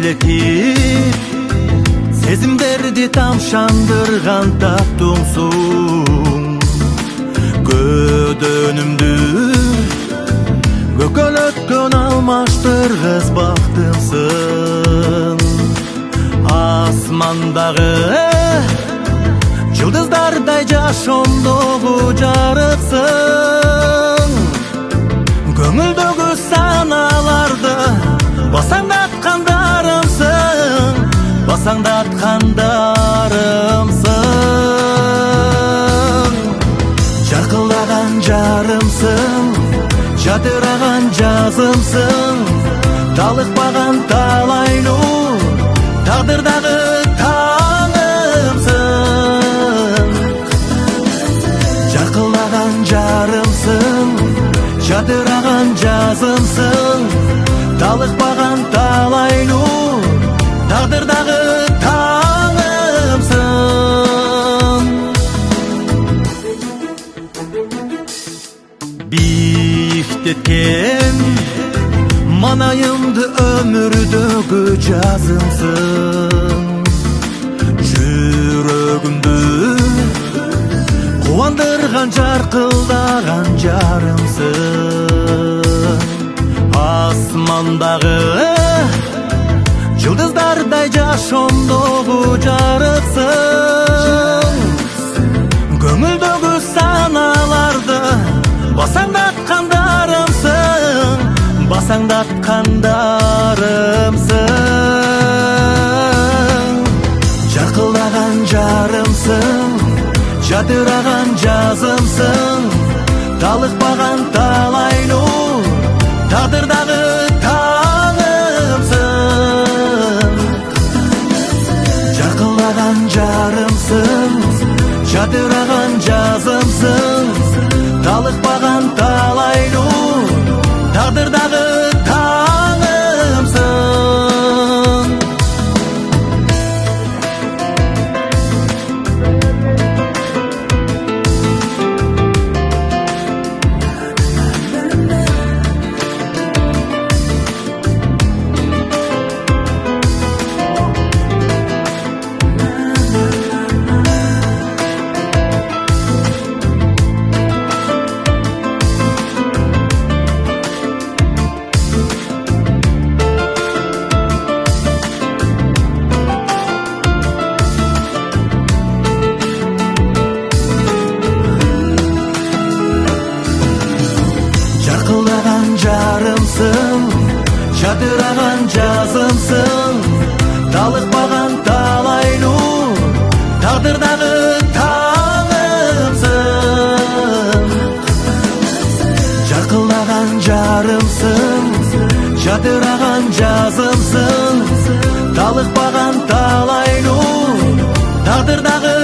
селекип сезимдерди тамшандырган таттуңсуң. Көдөнүмдү көкөлөткөн алмаштыргыс бактымсың. Асмандагы жылдыздардай жашоомдогу жарыксың. Көңүлдөгү саналарды басаңдаткандарымсың, басаңдаткандарымсың. Жаркылдаган жарымсың, жадыраган жазымсың, талыкпаган талайлуу тагдырдагы таңымсың. Жаркылдаган жарымсың, жадыраган жазымсың, талыкпаган талайлуу тагдырдагы таңымсың. Биіктеткен манайымды өмүрдөгү жазымсың. Жүрөгүмдү кубандырган жаркылдаган жарымсың. Асмандагы жылдыздардай жашоомдогу жарыксың. Көңүлдөгү саналарды басаңдаткандарымсың, басаңдаткандарымсың. Жаркылдаган жарымсың, жадыраган жазымсың, талыкпаган талайлуу тагдырдагы таңымсың. Жаркылдаган жарымсың, жадыраган жазымсың, талыкпаган талайлуу тагдырдагы таңымсың. Жаркылдаган жарымсың, жадыраган жазымсың, талыкпаган талайлуу тагдырдагы таңымсың. Жаркылдаган жарымсың, жадыраган жазымсың, талыкпаган талайлуу тагдырдагы